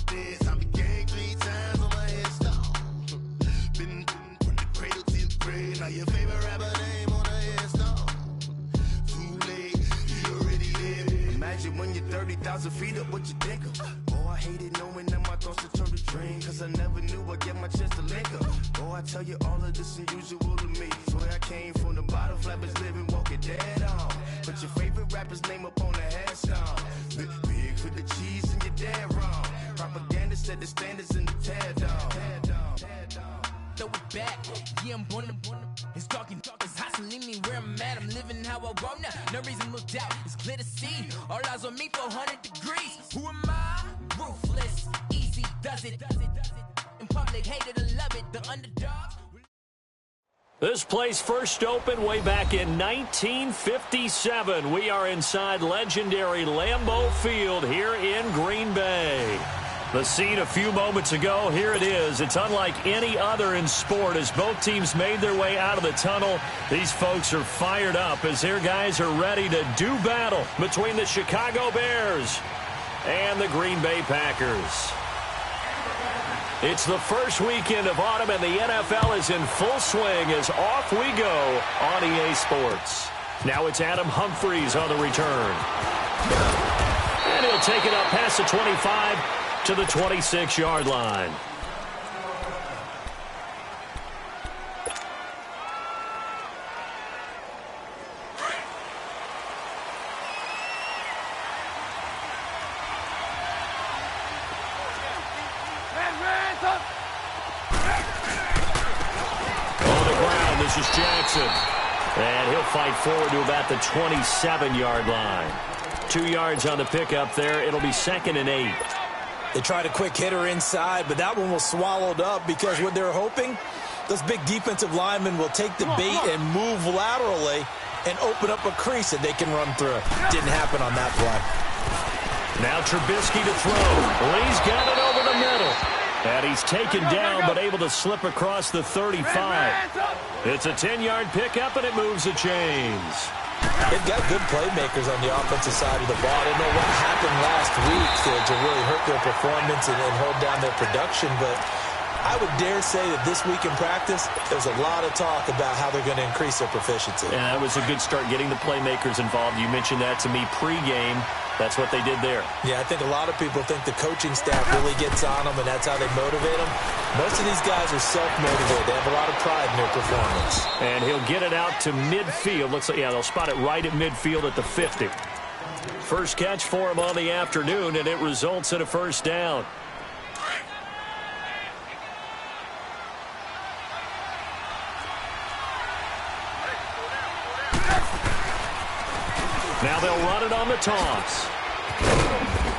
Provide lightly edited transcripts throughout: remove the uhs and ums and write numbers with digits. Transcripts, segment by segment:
stairs. I be gang 3 times on my headstone. Been from the cradle to the grave. Now your favorite rapper name on a headstone. Too late, he already there. Imagine when you're 30,000 feet up, what you think of? Oh, I hated knowing that my thoughts would turn to dream. Cause I never knew I'd get my chance to link up. Oh, I tell you all of this unusual to me. Swear I came from the bottom, flappers living, walking dead on. Put your favorite rapper's name up on the headstone. Big for the cheese and you're dead wrong. Propaganda set the standards in the tear down. Throw it back, yeah, I'm born to it's talking, it's hustling me where I'm at. I'm living how I want now. No reason to doubt, it's clear to see. All eyes on me, 400 degrees. Who am I? Ruthless, easy, does it. In public, hated and love it, the underdog. This place first opened way back in 1957. We are inside legendary Lambeau Field here in Green Bay. The scene a few moments ago, here it is. It's unlike any other in sport as both teams made their way out of the tunnel. These folks are fired up as their guys are ready to do battle between the Chicago Bears and the Green Bay Packers. It's the first weekend of autumn, and the NFL is in full swing as off we go on EA Sports. Now it's Adam Humphries on the return. And he'll take it up past the 25 to the 26-yard line. This is Jackson, and he'll fight forward to about the 27-yard line. 2 yards on the pickup there. It'll be 2nd and 8. They tried a quick hitter inside, but that one was swallowed up because what they're hoping, those big defensive linemen will take the bait and move laterally and open up a crease that they can run through. Didn't happen on that play. Now Trubisky to throw. Lee's got it over the middle. And he's taken down, but able to slip across the 35. It's a 10-yard pickup, and it moves the chains. They've got good playmakers on the offensive side of the ball. I don't know what happened last week to really hurt their performance and hold down their production, but I would dare say that this week in practice, there's a lot of talk about how they're going to increase their proficiency. And that was a good start, getting the playmakers involved. You mentioned that to me pregame. That's what they did there. Yeah, I think a lot of people think the coaching staff really gets on them, and that's how they motivate them. Most of these guys are self-motivated. They have a lot of pride in their performance. And he'll get it out to midfield. Looks like, yeah, they'll spot it right at midfield at the 50. First catch for him on the afternoon, and it results in a first down. Now they'll run it on the toss.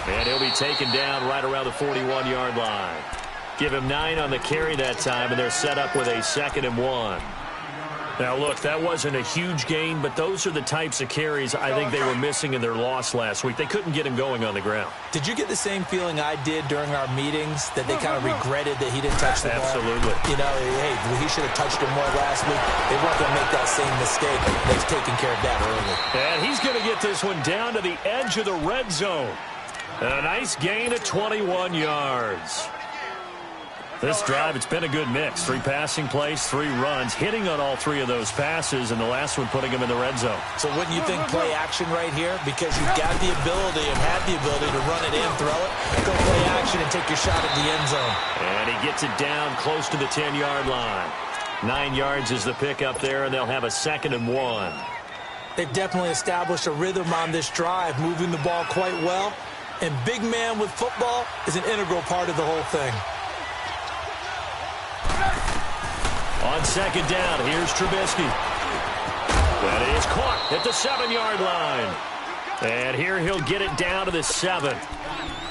And he'll be taken down right around the 41-yard line. Give him 9 on the carry that time, and they're set up with a 2nd and 1. Now, look, that wasn't a huge gain, but those are the types of carries I think they were missing in their loss last week. They couldn't get him going on the ground. Did you get the same feeling I did during our meetings, that they kind of regretted that he didn't touch the ball? Absolutely. You know, hey, he should have touched him more last week. They weren't going to make that same mistake. They've taken care of that early. And he's going to get this one down to the edge of the red zone. A nice gain of 21 yards. This drive, it's been a good mix. 3 passing plays, 3 runs, hitting on all 3 of those passes, and the last one putting him in the red zone. So wouldn't you think play action right here? Because you've got the ability and have the ability to run it in, throw it, go play action and take your shot at the end zone. And he gets it down close to the 10-yard line. 9 yards is the pickup there, and they'll have a 2nd and 1. They've definitely established a rhythm on this drive, moving the ball quite well. And big man with football is an integral part of the whole thing. On 2nd down, here's Trubisky. That is caught at the 7-yard line. And here he'll get it down to the 7.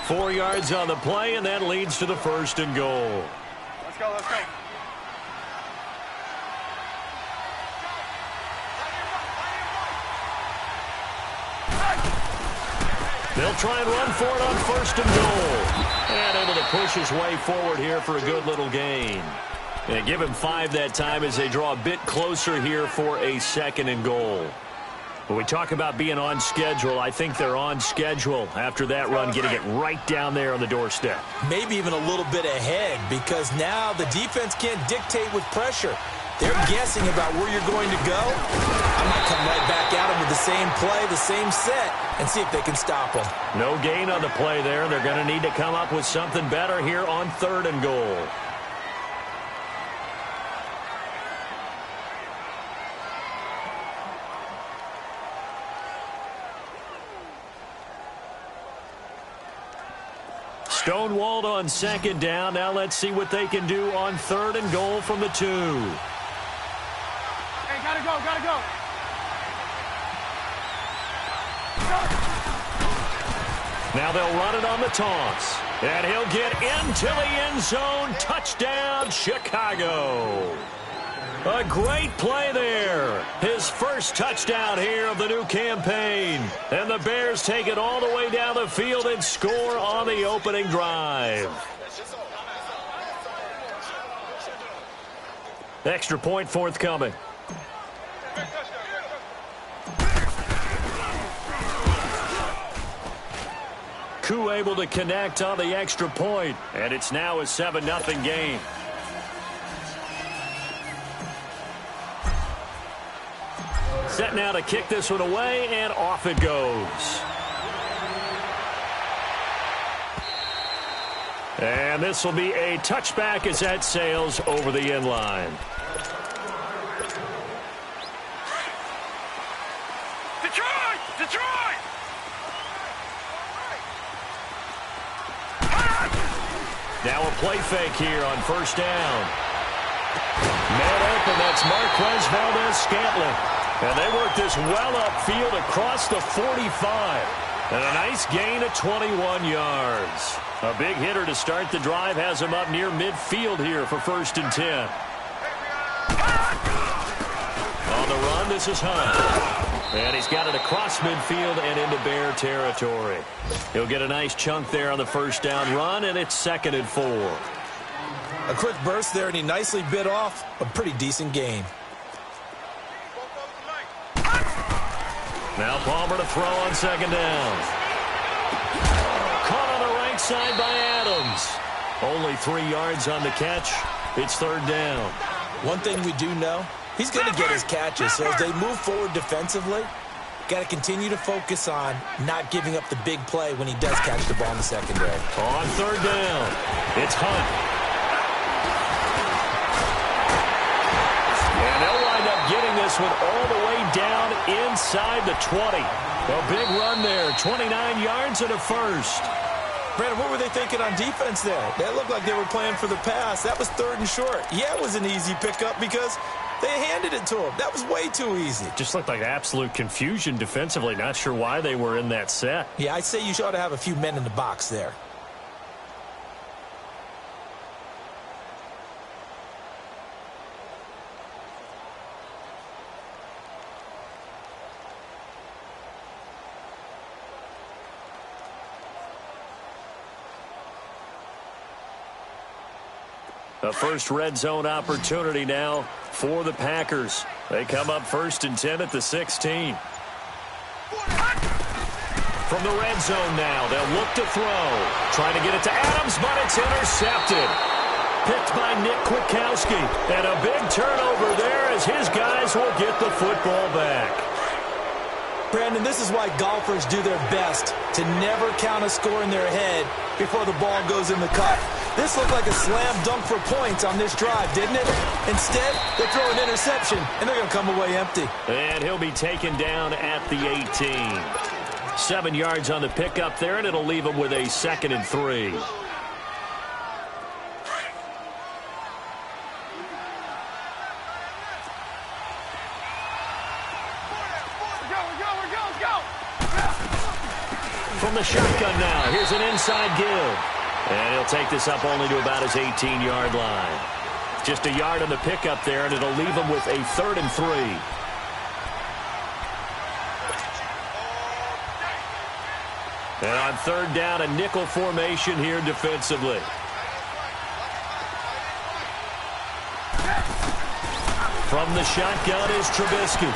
4 yards on the play, and that leads to the 1st and goal. Let's go, let's go. They'll try and run for it on 1st and goal. And able to push his way forward here for a good little gain. And give him 5 that time as they draw a bit closer here for a 2nd and goal. When we talk about being on schedule, I think they're on schedule after that run, getting it right down there on the doorstep. Maybe even a little bit ahead, because now the defense can't dictate with pressure. They're guessing about where you're going to go. I might come right back at them with the same play, the same set, and see if they can stop them. No gain on the play there. They're going to need to come up with something better here on 3rd and goal. Stonewalled on 2nd down. Now let's see what they can do on 3rd and goal from the 2. Hey, gotta go, gotta go. Now they'll run it on the toss. And he'll get into the end zone. Touchdown, Chicago. A great play there. His first touchdown here of the new campaign. And the Bears take it all the way down the field and score on the opening drive. Extra point forthcoming. Koo able to connect on the extra point. And it's now a 7-0 game. Set now to kick this one away, and off it goes. And this will be a touchback as that sails over the end line. Detroit! Detroit! Now a play fake here on 1st down. Man open, that's Marquez Valdez-Scantling. And they work this well upfield across the 45. And a nice gain of 21 yards. A big hitter to start the drive has him up near midfield here for 1st and 10. On the run, this is Hunt. And he's got it across midfield and into Bear territory. He'll get a nice chunk there on the 1st down run, and it's 2nd and 4. A quick burst there, and he nicely bit off a pretty decent gain. Now Palmer to throw on 2nd down. Caught on the right side by Adams. Only 3 yards on the catch. It's 3rd down. One thing we do know, he's going to get his catches. So as they move forward defensively, got to continue to focus on not giving up the big play when he does catch the ball in the secondary. On 3rd down, it's Hunt. And they'll wind up getting this one all the way down inside the 20. A big run there, 29 yards and a first. Brandon, what were they thinking on defense there? That looked like they were playing for the pass. That was 3rd and short. Yeah, it was an easy pickup because they handed it to him. That was way too easy. Just looked like absolute confusion defensively. Not sure why they were in that set. Yeah, I'd say you ought to have a few men in the box there. A first red zone opportunity now for the Packers. They come up 1st and 10 at the 16. From the red zone now, they'll look to throw. Trying to get it to Adams, but it's intercepted. Picked by Nick Kwiatkowski. And a big turnover there as his guys will get the football back. Brandon, this is why golfers do their best to never count a score in their head before the ball goes in the cup. This looked like a slam dunk for points on this drive, didn't it? Instead, they throw an interception, and they're going to come away empty. And he'll be taken down at the 18. 7 yards on the pickup there, and it'll leave him with a 2nd and 3. From the shotgun now, here's an inside give. And he'll take this up only to about his 18-yard line. Just a yard on the pickup there, and it'll leave him with a 3rd and 3. And on 3rd down, a nickel formation here defensively. From the shotgun is Trubisky.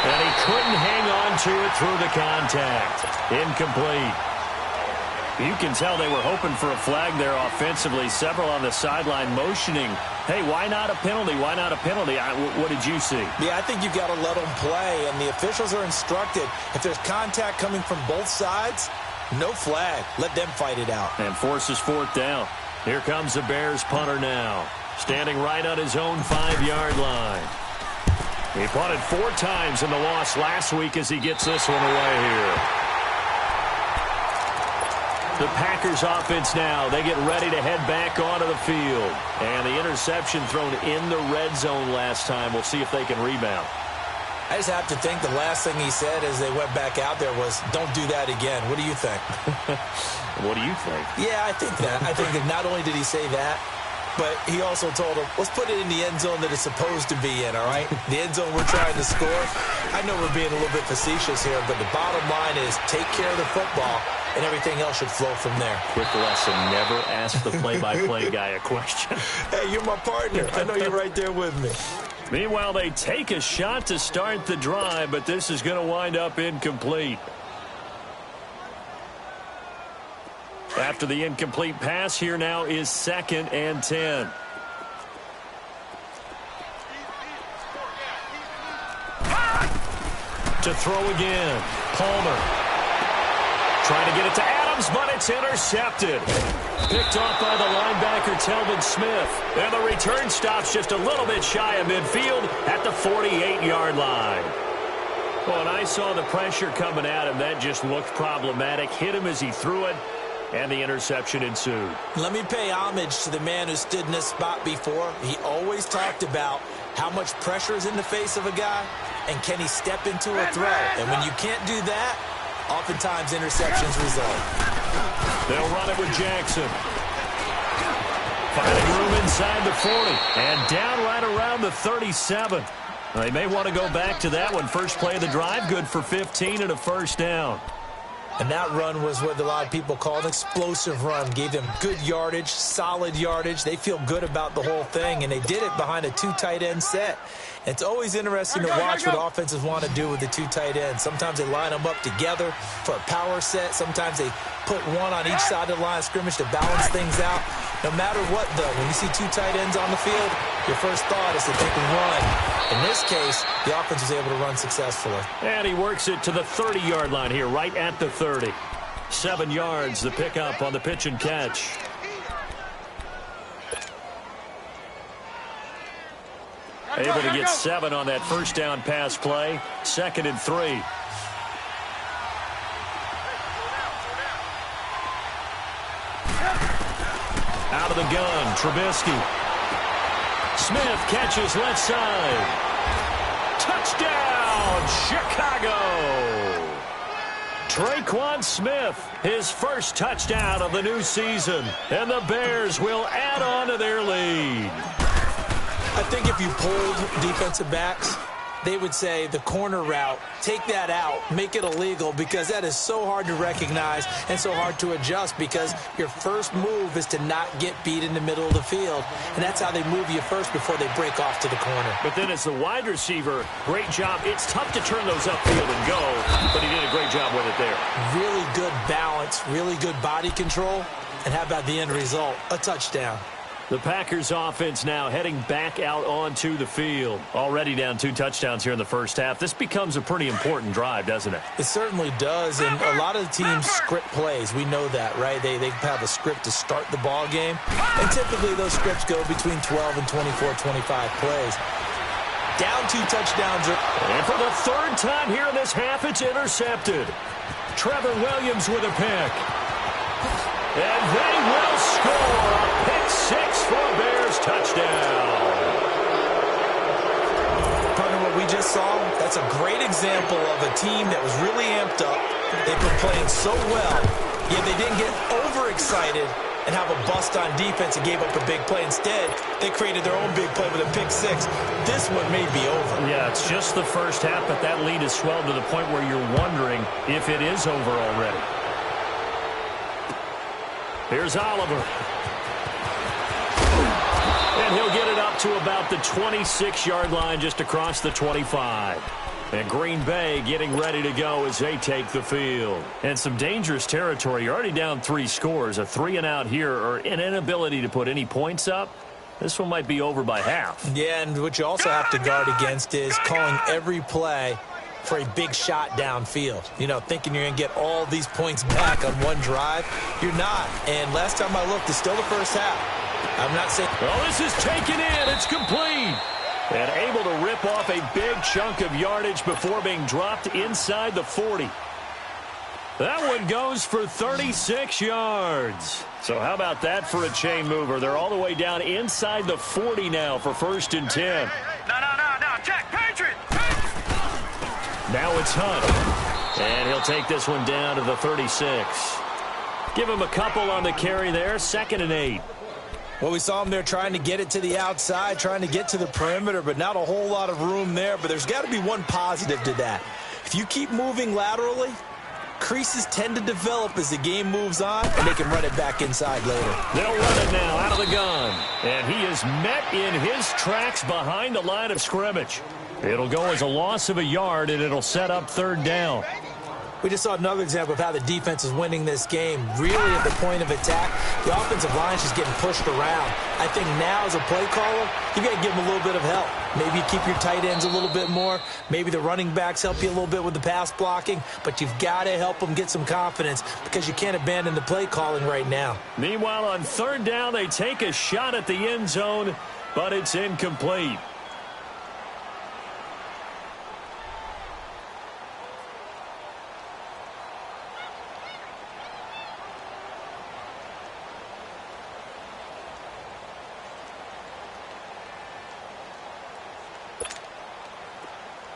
And he couldn't hang on to it through the contact. Incomplete. You can tell they were hoping for a flag there offensively. Several on the sideline motioning, hey, why not a penalty? Why not a penalty? What did you see? Yeah, I think you got to let them play, and the officials are instructed. If there's contact coming from both sides, no flag. Let them fight it out. And forces fourth down. Here comes the Bears punter now. Standing right on his own 5-yard line. He punted 4 times in the loss last week as he gets this one away here. The Packers offense now. They get ready to head back onto the field. And the interception thrown in the red zone last time. We'll see if they can rebound. I just have to think the last thing he said as they went back out there was, don't do that again. What do you think? What do you think? Yeah, I think that. I think that not only did he say that, but he also told him, let's put it in the end zone that it's supposed to be in, all right? The end zone we're trying to score. I know we're being a little bit facetious here, but the bottom line is take care of the football, and everything else should flow from there. Quick lesson, never ask the play-by-play guy a question. Hey, you're my partner. I know you're right there with me. Meanwhile, they take a shot to start the drive, but this is going to wind up incomplete. After the incomplete pass, here now is 2nd and 10. To throw again, Palmer. Trying to get it to Adams, but it's intercepted. Picked off by the linebacker, Telvin Smith. And the return stops just a little bit shy of midfield at the 48-yard line. Well, and I saw the pressure coming at him. That just looked problematic. Hit him as he threw it. And the interception ensued. Let me pay homage to the man who stood in this spot before. He always talked about how much pressure is in the face of a guy, and can he step into a throw. And when you can't do that, oftentimes interceptions result. They'll run it with Jackson. Finding room inside the 40. And down right around the 37. They may want to go back to that one. First play of the drive, good for 15 and a first down. And that run was what a lot of people call an explosive run. Gave them good yardage, solid yardage. They feel good about the whole thing, and they did it behind a 2 tight end set. It's always interesting to watch what offenses want to do with the 2 tight ends. Sometimes they line them up together for a power set. Sometimes they put one on each side of the line of scrimmage to balance things out. No matter what, though, when you see 2 tight ends on the field, your first thought is that they can run. In this case, the offense was able to run successfully. And he works it to the 30-yard line here, right at the 30. 7 yards, the pickup on the pitch and catch. Able to get 7 on that first down pass play. 2nd and 3. Out of the gun, Trubisky. Smith catches left side. Touchdown, Chicago! Traquan Smith, his first touchdown of the new season. And the Bears will add on to their lead. I think if you pulled defensive backs, they would say the corner route, take that out, make it illegal, because that is so hard to recognize and so hard to adjust, because your first move is to not get beat in the middle of the field. And that's how they move you first before they break off to the corner. But then as the wide receiver, great job. It's tough to turn those upfield and go, but he did a great job with it there. Really good balance, really good body control. And how about the end result? A touchdown. The Packers offense now heading back out onto the field. Already down 2 touchdowns here in the first half. This becomes a pretty important drive, doesn't it? It certainly does, and a lot of the teams script plays. We know that, right? They have a script to start the ball game, and typically those scripts go between 12 and 24, 25 plays. Down 2 touchdowns. And for the 3rd time here in this half, it's intercepted. Trevor Williams with a pick. And they will score a pick 6 for a Bears touchdown. Partner, what we just saw, that's a great example of a team that was really amped up. They've been playing so well, yet they didn't get overexcited and have a bust on defense and gave up a big play. Instead, they created their own big play with a pick 6. This one may be over. Yeah, it's just the first half, but that lead has swelled to the point where you're wondering if it is over already. Here's Oliver. And he'll get it up to about the 26-yard line, just across the 25. And Green Bay getting ready to go as they take the field. And some dangerous territory. You're already down 3 scores. A 3-and-out here, or an inability to put any points up. This one might be over by half. Yeah, and what you also have to guard against is calling every play for a big shot downfield. You know, thinking you're going to get all these points back on one drive. You're not. And last time I looked, it's still the first half. I'm not saying... Well, this is taken in. It's complete. And able to rip off a big chunk of yardage before being dropped inside the 40. That one goes for 36 yards. So how about that for a chain mover? They're all the way down inside the 40 now for 1st and 10. No, Jack, Patriot! Now it's Hunt. And he'll take this one down to the 36. Give him a couple on the carry there. 2nd and 8. Well, we saw him there trying to get it to the outside, trying to get to the perimeter, but not a whole lot of room there. But there's got to be one positive to that. If you keep moving laterally, creases tend to develop as the game moves on, and they can run it back inside later. They'll run it now out of the gun. And he is met in his tracks behind the line of scrimmage. It'll go as a loss of a yard, and it'll set up 3rd down. We just saw another example of how the defense is winning this game. Really at the point of attack, the offensive line is just getting pushed around. I think now as a play caller, you got to give them a little bit of help. Maybe you keep your tight ends a little bit more. Maybe the running backs help you a little bit with the pass blocking. But you've got to help them get some confidence because you can't abandon the play calling right now. Meanwhile, on 3rd down, they take a shot at the end zone, but it's incomplete.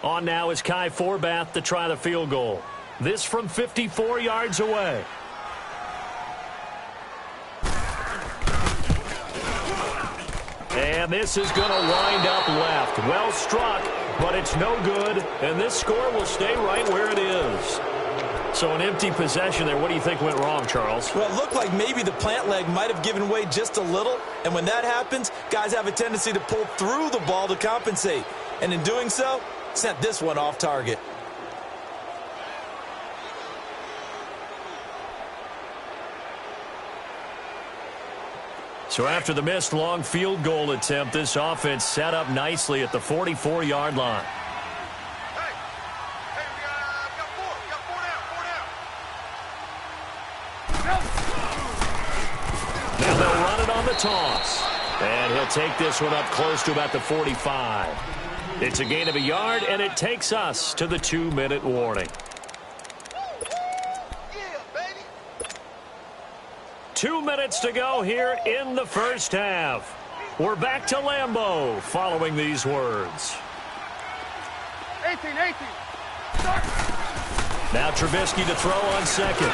On now is Kai Forbath to try the field goal. This from 54 yards away. And this is going to wind up left. Well struck, but it's no good. And this score will stay right where it is. So an empty possession there. What do you think went wrong, Charles? Well, it looked like maybe the plant leg might have given way just a little. And when that happens, guys have a tendency to pull through the ball to compensate. And in doing so, sent this one off target. So after the missed long field goal attempt, this offense set up nicely at the 44-yard line. Hey, we got 4 down. Now they'll run it on the toss. And he'll take this one up close to about the 45. It's a gain of a yard, and it takes us to the 2-minute warning. 2 minutes to go here in the first half. We're back to Lambeau following these words. 18. Start. Now Trubisky to throw on 2nd.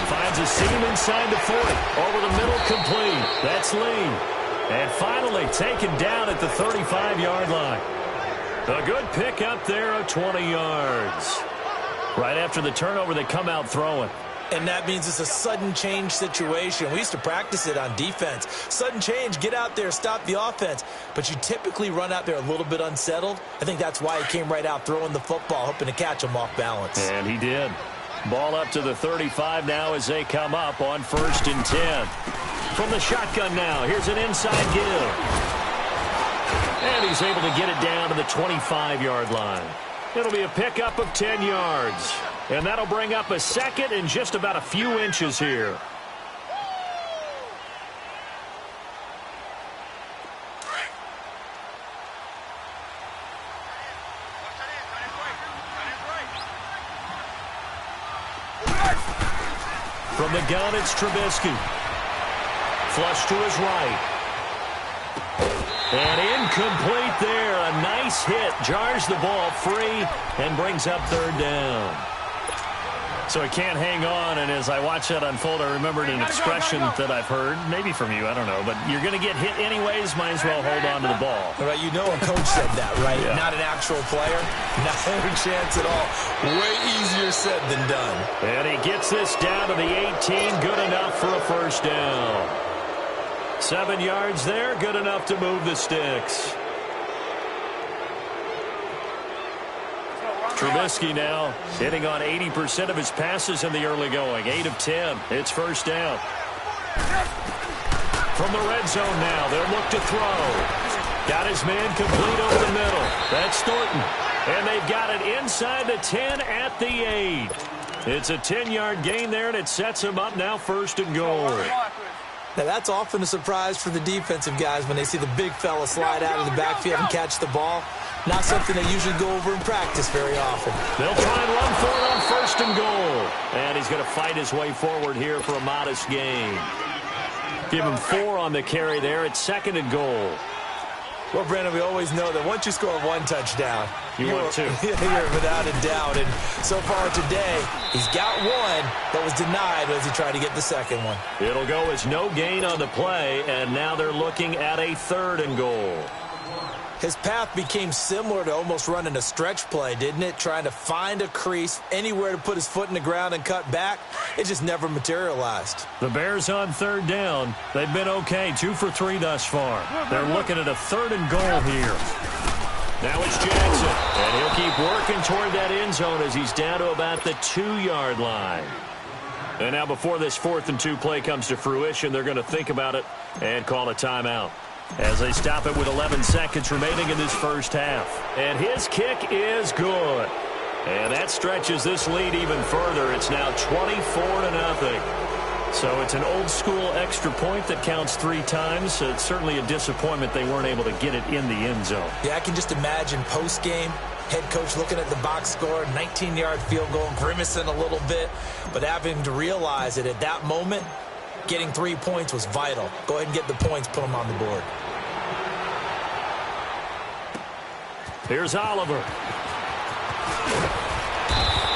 Finds a seam inside the 40. Over the middle, complete. That's Lee. And finally taken down at the 35-yard line. A good pickup there of 20 yards. Right after the turnover, they come out throwing. And that means it's a sudden change situation. We used to practice it on defense. Sudden change, get out there, stop the offense. But you typically run out there a little bit unsettled. I think that's why he came right out throwing the football, hoping to catch him off balance. And he did. Ball up to the 35 now as they come up on 1st and 10. From the shotgun now, here's an inside give. And he's able to get it down to the 25-yard line. It'll be a pickup of 10 yards. And that'll bring up a 2nd and just about a few inches here. From the gun, it's Trubisky. Flush to his right. And incomplete there. A nice hit. Jars the ball free and brings up 3rd down. So he can't hang on, and as I watch that unfold, I remembered an expression that I've heard, maybe from you, I don't know, but you're going to get hit anyways, might as well hold on to the ball. All right, you know a coach said that, right? Yeah. Not an actual player. Not a chance at all. Way easier said than done. And he gets this down to the 18, good enough for a 1st down. 7 yards there, good enough to move the sticks. Trubisky now hitting on 80% of his passes in the early going. 8 of 10. It's first down. From the red zone now, they'll look to throw. Got his man complete over the middle. That's Thornton. And they've got it inside the 10 at the 8. It's a 10-yard gain there, and it sets him up now first and goal. Now, that's often a surprise for the defensive guys when they see the big fella slide out of the backfield and catch the ball. Not something they usually go over in practice very often. They'll try and run for it on first and goal. And he's going to fight his way forward here for a modest gain. Give him 4 on the carry there. It's second and goal. Well, Brandon, we always know that once you score 1 touchdown, you want 2. You're without a doubt. And so far today, he's got 1 that was denied as he tried to get the second one. It'll go as no gain on the play, and now they're looking at a third and goal. His path became similar to almost running a stretch play, didn't it? Trying to find a crease, anywhere to put his foot in the ground and cut back. It just never materialized. The Bears on third down. They've been okay, 2 for 3 thus far. They're looking at a third and goal here. Now it's Jackson, and he'll keep working toward that end zone as he's down to about the 2-yard line. And now before this 4th and 2 play comes to fruition, they're going to think about it and call a timeout, as they stop it with 11 seconds remaining in this first half. And his kick is good. And that stretches this lead even further. It's now 24-0. So it's an old-school extra point that counts 3 times. So it's certainly a disappointment they weren't able to get it in the end zone. Yeah, I can just imagine post-game, head coach looking at the box score, 19-yard field goal, grimacing a little bit, but having to realize that at that moment, getting 3 points was vital. Go ahead and get the points, put them on the board. Here's Oliver.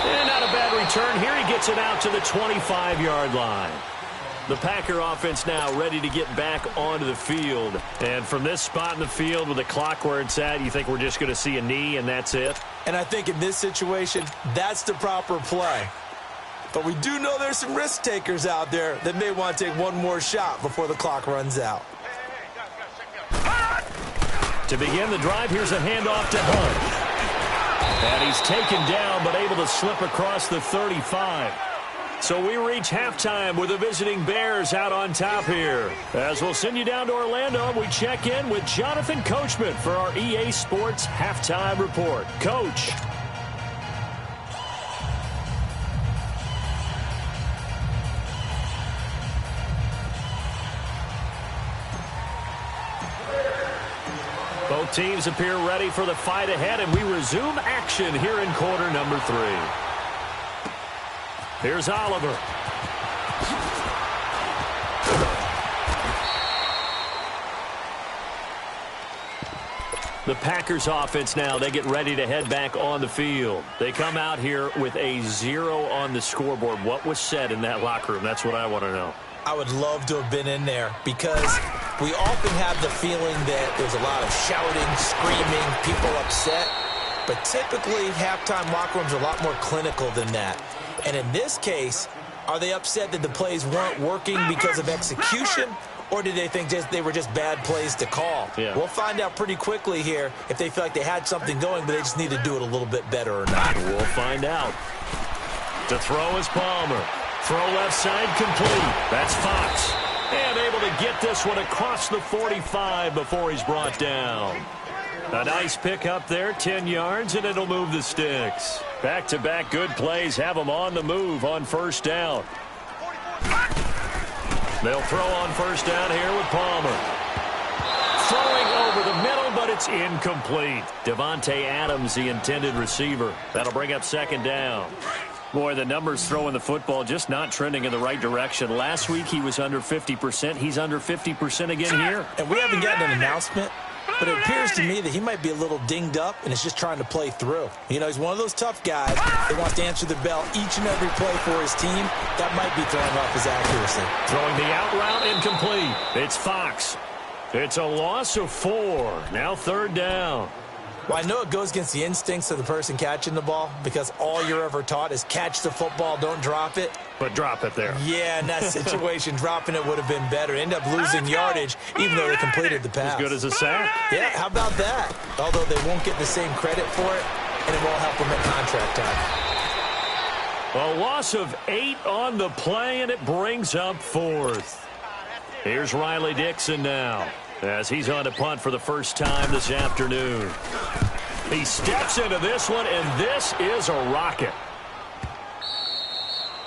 And not a bad return. Here he gets it out to the 25-yard line. The Packer offense now ready to get back onto the field. And from this spot in the field with the clock where it's at, you think we're just going to see a knee and that's it? And I think in this situation, that's the proper play. But we do know there's some risk takers out there that may want to take one more shot before the clock runs out. To begin the drive, here's a handoff to Hunt. And he's taken down, but able to slip across the 35. So we reach halftime with the visiting Bears out on top here. As we'll send you down to Orlando, we check in with Jonathan Coachman for our EA Sports Halftime Report. Coach. Both teams appear ready for the fight ahead, and we resume action here in quarter number 3. Here's Oliver. The Packers offense now, they get ready to head back on the field. They come out here with a 0 on the scoreboard. What was said in that locker room? That's what I want to know. I would love to have been in there because we often have the feeling that there's a lot of shouting, screaming, people upset. But typically, halftime locker rooms are a lot more clinical than that. And in this case, are they upset that the plays weren't working because of execution? Or did they think they were just bad plays to call? Yeah. We'll find out pretty quickly here if they feel like they had something going, but they just need to do it a little bit better or not. We'll find out. To throw is Palmer. Throw left side complete. That's Fox. And able to get this one across the 45 before he's brought down. A nice pick up there, 10 yards, and it'll move the sticks. Back-to-back good plays have them on the move on first down. They'll throw on first down here with Palmer. Throwing over the middle, but it's incomplete. Devontae Adams, the intended receiver. That'll bring up second down. Boy, the numbers throwing the football just not trending in the right direction. Last week he was under 50%. He's under 50% again here. And we haven't gotten an announcement, but it appears to me that he might be a little dinged up and is just trying to play through. You know, he's one of those tough guys that wants to answer the bell each and every play for his team. That might be throwing off his accuracy. Throwing the out route incomplete. It's Fox. It's a loss of 4. Now third down. Well, I know it goes against the instincts of the person catching the ball because all you're ever taught is catch the football, don't drop it. But drop it there. Yeah, in that situation, dropping it would have been better. End up losing yardage even though they completed the pass. As good as a sack. Yeah, how about that? Although they won't get the same credit for it, and it won't help him at contract time. A loss of 8 on the play, and it brings up 4th. Here's Riley Dixon now, as he's on to punt for the first time this afternoon. He steps into this one, and this is a rocket.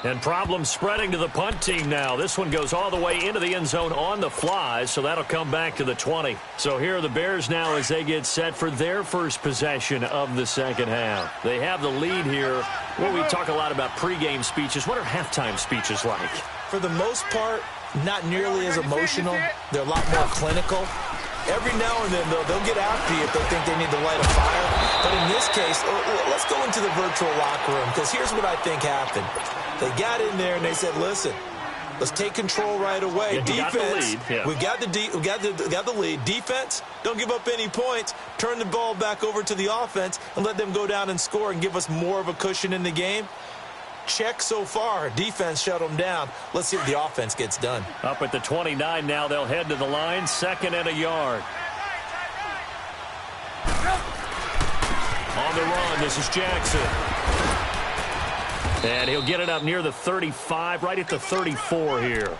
And problems spreading to the punt team now. This one goes all the way into the end zone on the fly, so that'll come back to the 20. So here are the Bears now as they get set for their first possession of the second half. They have the lead here. Well, we talk a lot about pregame speeches. What are halftime speeches like? For the most part, not nearly as emotional. They're a lot more clinical. Every now and then, though, they'll get after you if they think they need to light a fire. But in this case, let's go into the virtual locker room, because here's what I think happened. They got in there and they said, listen, let's take control right away. Defense, we got the lead. Defense, don't give up any points. Turn the ball back over to the offense and let them go down and score and give us more of a cushion in the game. Check so far. Defense shut them down. Let's see if the offense gets done. Up at the 29 now, they'll head to the line. 2nd and a yard. On the run, this is Jackson. And he'll get it up near the 35, right at the 34 here.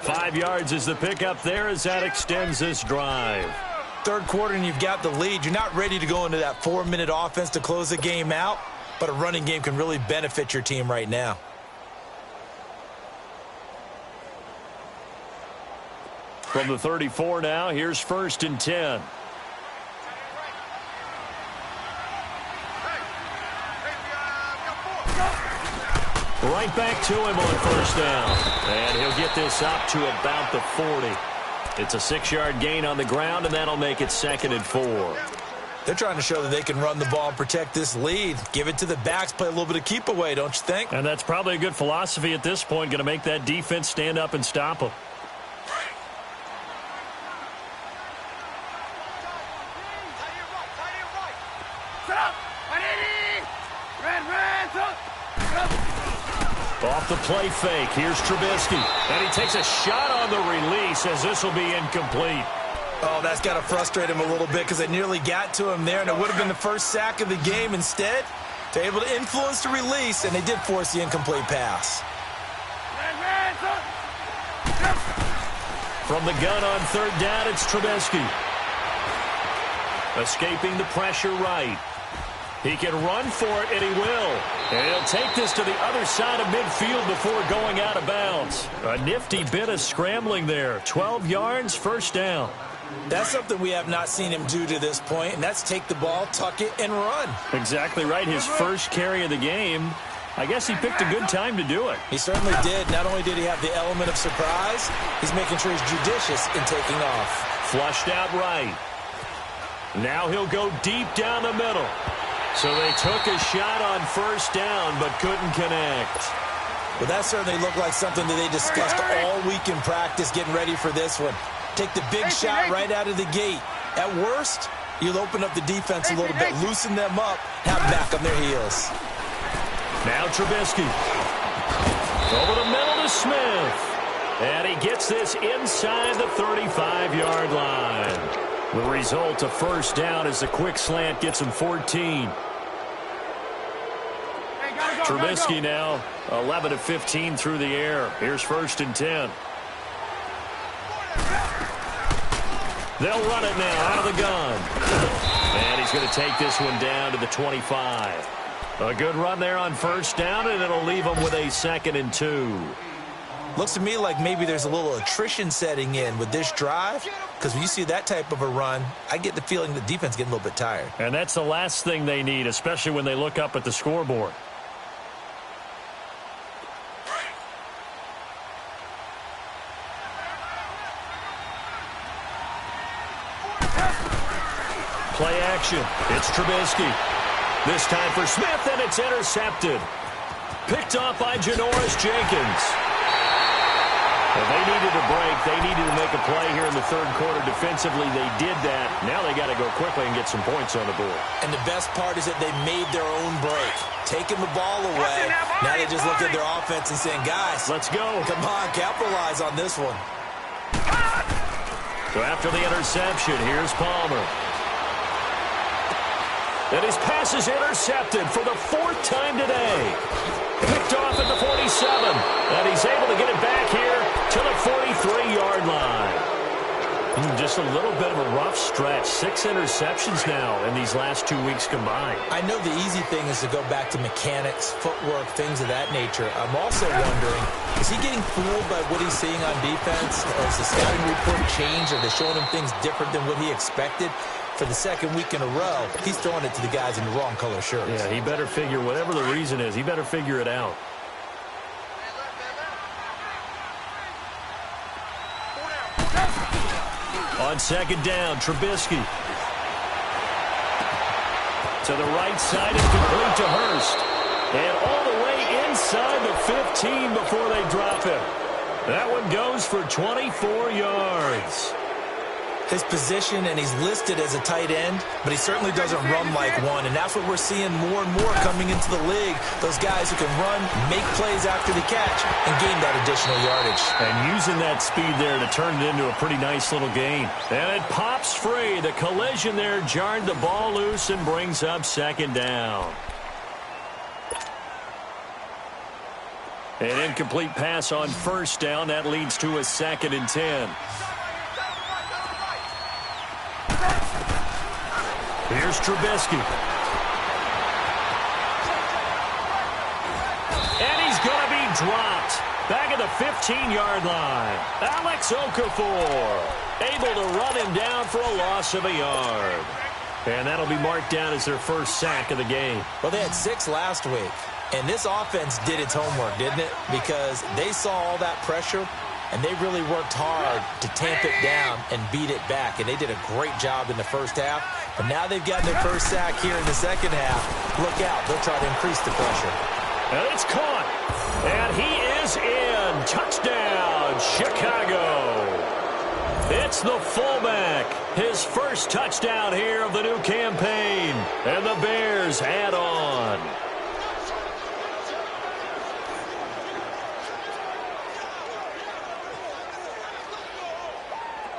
5 yards is the pickup there as that extends this drive. Third quarter and you've got the lead. You're not ready to go into that 4-minute offense to close the game out, but a running game can really benefit your team right now. From the 34 now, here's 1st and 10. Right back to him on 1st down. And he'll get this up to about the 40. It's a 6-yard gain on the ground, and that'll make it 2nd and 4. They're trying to show that they can run the ball and protect this lead. Give it to the backs, play a little bit of keep away, don't you think? And that's probably a good philosophy at this point, going to make that defense stand up and stop them. Off the play fake, here's Trubisky. And he takes a shot on the release as this will be incomplete. Oh, that's got to frustrate him a little bit because they nearly got to him there, and it would have been the first sack of the game. Instead, they're able to influence the release, and they did force the incomplete pass. From the gun on 3rd down, it's Trubisky. Escaping the pressure right. He can run for it, and he will. And he'll take this to the other side of midfield before going out of bounds. A nifty bit of scrambling there. 12 yards, 1st down. That's something we have not seen him do to this point, and that's take the ball, tuck it, and run. Exactly right. His first carry of the game. I guess he picked a good time to do it. He certainly did. Not only did he have the element of surprise, he's making sure he's judicious in taking off. Flushed out right. Now he'll go deep down the middle. So they took a shot on 1st down, but couldn't connect. Well, that certainly looked like something that they discussed all week in practice, getting ready for this one. Take the big shot right out of the gate. At worst, you'll open up the defense a little bit, loosen them up, have them back on their heels. Now Trubisky. Over the middle to Smith. And he gets this inside the 35-yard line. The result, a 1st down as the quick slant gets him 14. Trubisky now 11 of 15 through the air. Here's 1st and 10. They'll run it now out of the gun. And he's going to take this one down to the 25. A good run there on 1st down, and it'll leave him with a 2nd and 2. Looks to me like maybe there's a little attrition setting in with this drive, because when you see that type of a run, I get the feeling the defense is getting a little bit tired. And that's the last thing they need, especially when they look up at the scoreboard. Play action. It's Trubisky. This time for Smith, and it's intercepted. Picked off by Janoris Jenkins. Well, they needed a break. They needed to make a play here in the 3rd quarter. Defensively, they did that. Now they got to go quickly and get some points on the board. And the best part is that they made their own break. Taking the ball away. Now they just look at their offense and saying, guys, let's go. Come on, capitalize on this one. So after the interception, here's Palmer. And his pass is intercepted for the 4th time today. Picked off at the 47. And he's able to get it back here to the 43-yard line. Just a little bit of a rough stretch. 6 interceptions now in these last 2 weeks combined. I know the easy thing is to go back to mechanics, footwork, things of that nature. I'm also wondering, is he getting fooled by what he's seeing on defense? Has the scouting report changed? Are they showing him things different than what he expected? For the 2nd week in a row, he's throwing it to the guys in the wrong color shirts. Yeah, he better figure, whatever the reason is, he better figure it out. On 2nd down, Trubisky. To the right side and complete to Hurst. And all the way inside the 15 before they drop him. That one goes for 24 yards. His position, and he's listed as a tight end, but he certainly doesn't run like one, and that's what we're seeing more and more coming into the league. Those guys who can run, make plays after the catch, and gain that additional yardage. And using that speed there to turn it into a pretty nice little gain. And it pops free. The collision there jarred the ball loose and brings up 2nd down. An incomplete pass on 1st down. That leads to a 2nd and 10. Here's Trubisky. And he's going to be dropped. Back at the 15-yard line. Alex Okafor able to run him down for a loss of a yard. And that'll be marked down as their 1st sack of the game. Well, they had 6 last week. And this offense did its homework, didn't it? Because they saw all that pressure, and they really worked hard to tamp it down and beat it back. And they did a great job in the 1st half. But now they've gotten their 1st sack here in the 2nd half. Look out. They'll try to increase the pressure. And it's caught. And he is in. Touchdown, Chicago. It's the fullback. His 1st touchdown here of the new campaign. And the Bears add on.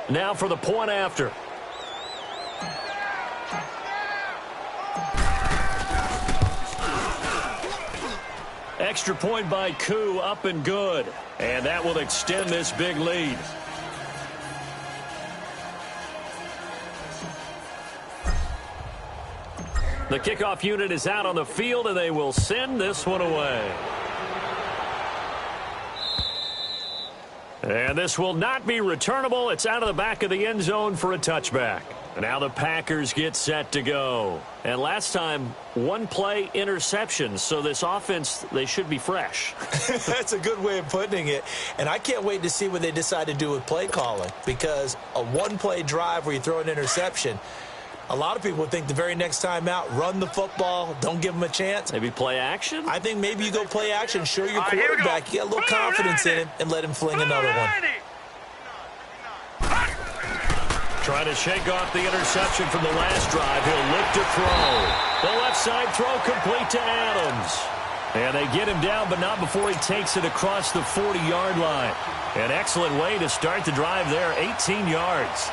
Now for the point after. Extra point by Koo, up and good. And that will extend this big lead. The kickoff unit is out on the field, and they will send this one away. And this will not be returnable. It's out of the back of the end zone for a touchback. And now the Packers get set to go. And last time, 1 play interception. So this offense, they should be fresh. That's a good way of putting it. And I can't wait to see what they decide to do with play calling. Because a 1-play drive where you throw an interception, a lot of people think the very next time out, run the football, don't give them a chance. Maybe play action? I think maybe you go play action, show your quarterback, you get a little confidence in him, and let him fling another one. Trying to shake off the interception from the last drive. He'll look to throw. The left side throw complete to Adams. And they get him down, but not before he takes it across the 40-yard line. An excellent way to start the drive there, 18 yards.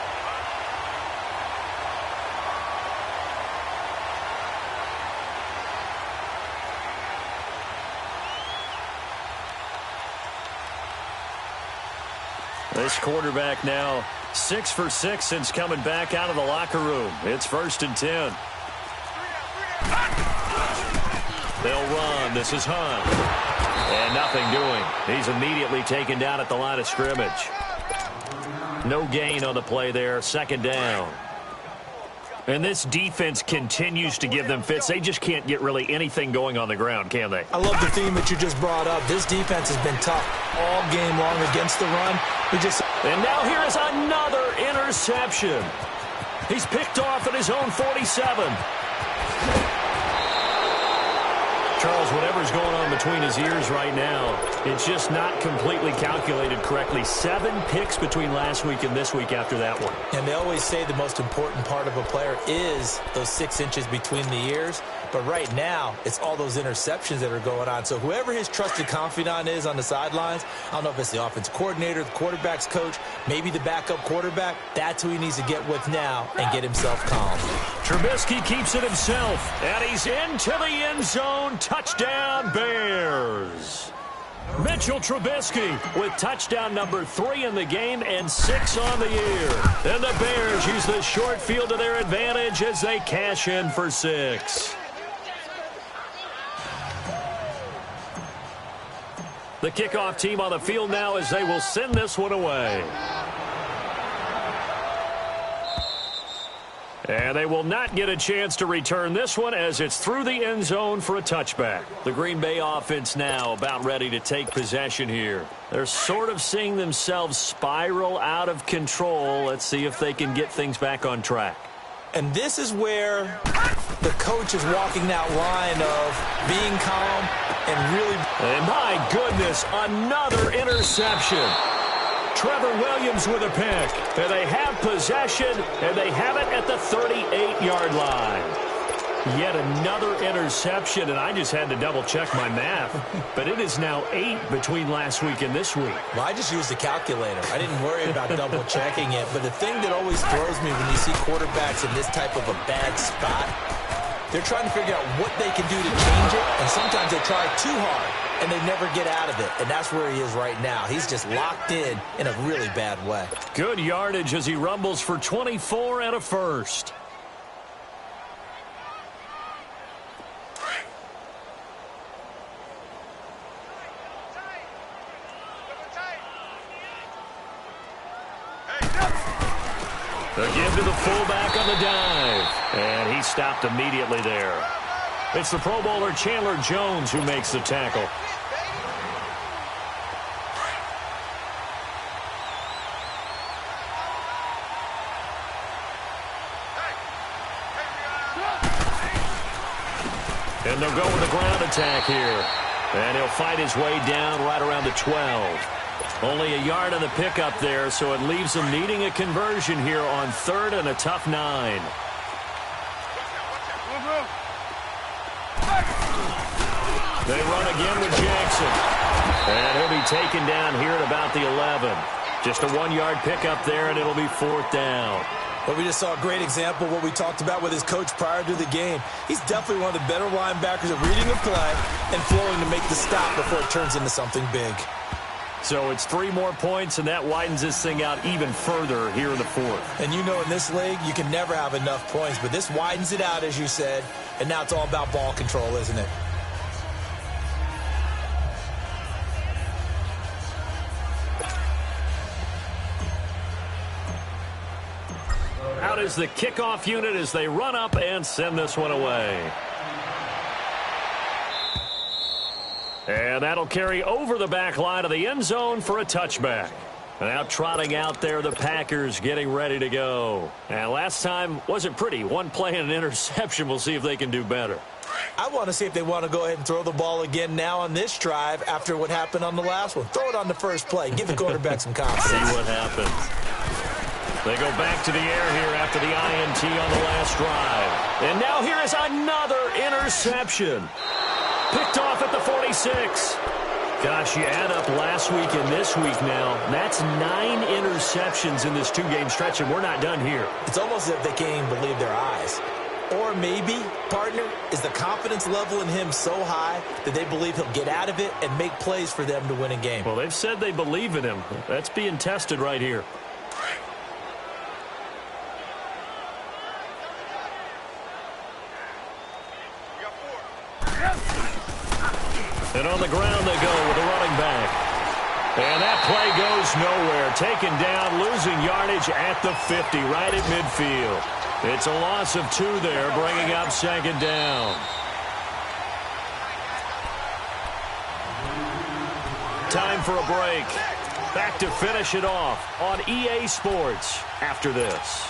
This quarterback now 6 for 6 since coming back out of the locker room. It's 1st and 10. They'll run. This is Hunt. And nothing doing. He's immediately taken down at the line of scrimmage. No gain on the play there. 2nd down. And this defense continues to give them fits. They just can't get really anything going on the ground, can they? I love the theme that you just brought up. This defense has been tough all game long against the run. And now here is another interception. He's picked off at his own 47. Charles, whatever's going on between his ears right now, it's just not completely calculated correctly. 7 picks between last week and this week after that one. And they always say the most important part of a player is those 6 inches between the ears. But right now, it's all those interceptions that are going on. So whoever his trusted confidant is on the sidelines, I don't know if it's the offense coordinator, the quarterback's coach, maybe the backup quarterback, that's who he needs to get with now and get himself calm. Trubisky keeps it himself, and he's into the end zone. Touchdown, Bears. Mitchell Trubisky with touchdown number 3 in the game and 6 on the year. And the Bears use the short field to their advantage as they cash in for 6. The kickoff team on the field now as they will send this one away. And they will not get a chance to return this one as it's through the end zone for a touchback. The Green Bay offense now about ready to take possession here. They're sort of seeing themselves spiral out of control. Let's see if they can get things back on track. And this is where the coach is walking that line of being calm and really... And my goodness, another interception. Trevor Williams with a pick. And they have possession, and they have it at the 38-yard line. Yet another interception, and I just had to double-check my math. But it is now 8 between last week and this week. Well, I just used a calculator. I didn't worry about double-checking it. But the thing that always throws me when you see quarterbacks in this type of a bad spot, they're trying to figure out what they can do to change it, and sometimes they try too hard, and they never get out of it. And that's where he is right now. He's just locked in a really bad way. Good yardage as he rumbles for 24 and a first. The give to the fullback on the dive. And he stopped immediately there. It's the Pro Bowler Chandler Jones who makes the tackle. And they'll go with the ground attack here. And he'll fight his way down right around the 12. Only a yard on the pickup there, so it leaves them needing a conversion here on 3rd and a tough 9. They run again with Jackson. And he'll be taken down here at about the 11. Just a 1-yard pickup there, and it'll be 4th down. But we just saw a great example of what we talked about with his coach prior to the game. He's definitely one of the better linebackers at reading the play and flowing to make the stop before it turns into something big. So it's 3 more points, and that widens this thing out even further here in the 4th. And you know in this league, you can never have enough points, but this widens it out, as you said, and now it's all about ball control, isn't it? Out is the kickoff unit as they run up and send this one away. And that'll carry over the back line of the end zone for a touchback. And now trotting out there, the Packers getting ready to go. And last time wasn't pretty. 1 play and an interception. We'll see if they can do better. I want to see if they want to go ahead and throw the ball again now on this drive after what happened on the last one. Throw it on the first play. Give the quarterback some confidence. See what happens. They go back to the air here after the INT on the last drive. And now here is another interception. Picked off at the 46. Gosh, you add up last week and this week now. That's 9 interceptions in this 2-game stretch, and we're not done here. It's almost as if they can't even believe their eyes. Or maybe, partner, is the confidence level in him so high that they believe he'll get out of it and make plays for them to win a game. Well, they've said they believe in him. That's being tested right here. And on the ground they go with a running back. And that play goes nowhere. Taken down, losing yardage at the 50, right at midfield. It's a loss of 2 there, bringing up 2nd down. Time for a break. Back to finish it off on EA Sports after this.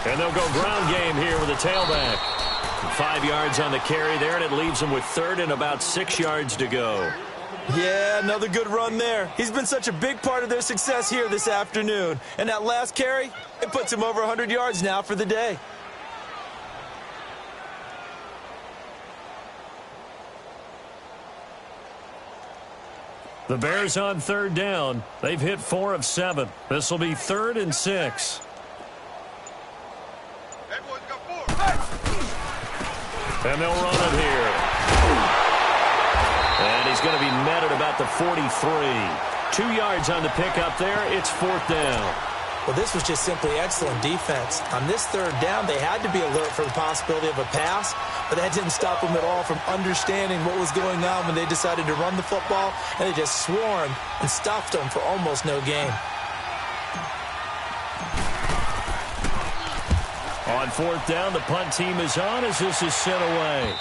And they'll go ground game here with a tailback. 5 yards on the carry there, and it leaves them with third and about 6 yards to go. Yeah, another good run there. He's been such a big part of their success here this afternoon. And that last carry, it puts him over 100 yards now for the day. The Bears on third down. They've hit 4 of 7. This will be 3rd and 6. And they'll run it here. And he's going to be met at about the 43. 2 yards on the pickup there. It's 4th down. Well, this was just simply excellent defense. On this third down, they had to be alert for the possibility of a pass, but that didn't stop them at all from understanding what was going on when they decided to run the football, and they just swarmed and stopped them for almost no gain. On 4th down, the punt team is on as this is sent away.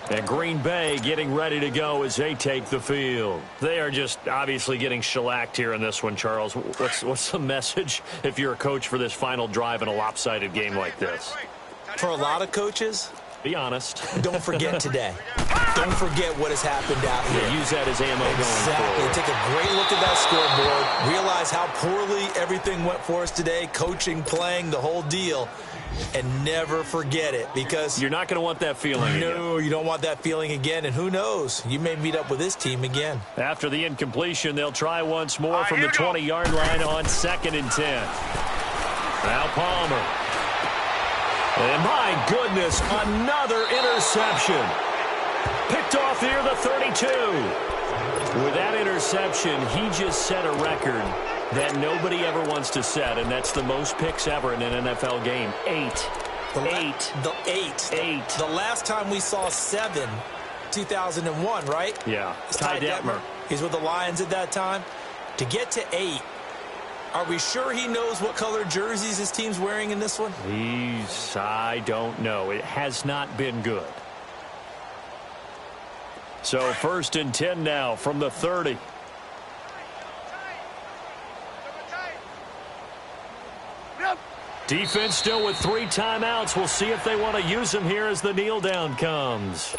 And Green Bay getting ready to go as they take the field. They are just obviously getting shellacked here in this one, Charles. What's the message if you're a coach for this final drive in a lopsided game like this? For a lot of coaches, be honest. Don't forget today. Don't forget what has happened out here. Yeah, use that as ammo going forward. Take a great look at that scoreboard. Realize how poorly everything went for us today. Coaching, playing, the whole deal. And never forget it, because you're not going to want that feeling again. No, you don't want that feeling again. And who knows? You may meet up with this team again. After the incompletion, they'll try once more from the 20-yard line on 2nd and 10. Now Palmer. And my goodness, another interception. Picked off here, the 32. With that interception, he just set a record that nobody ever wants to set, and that's the most picks ever in an NFL game. 8. The last time we saw 7, 2001, right? Yeah. Ty Detmer. He's with the Lions at that time. To get to 8, are we sure he knows what color jerseys his team's wearing in this one? I don't know. It has not been good. So 1st and 10 now from the 30. Defense still with 3 timeouts. We'll see if they want to use them here as the kneel down comes.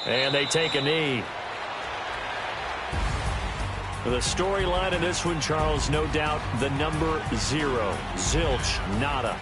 And they take a knee. The storyline in this one, Charles, no doubt the number 0. Zilch, nada.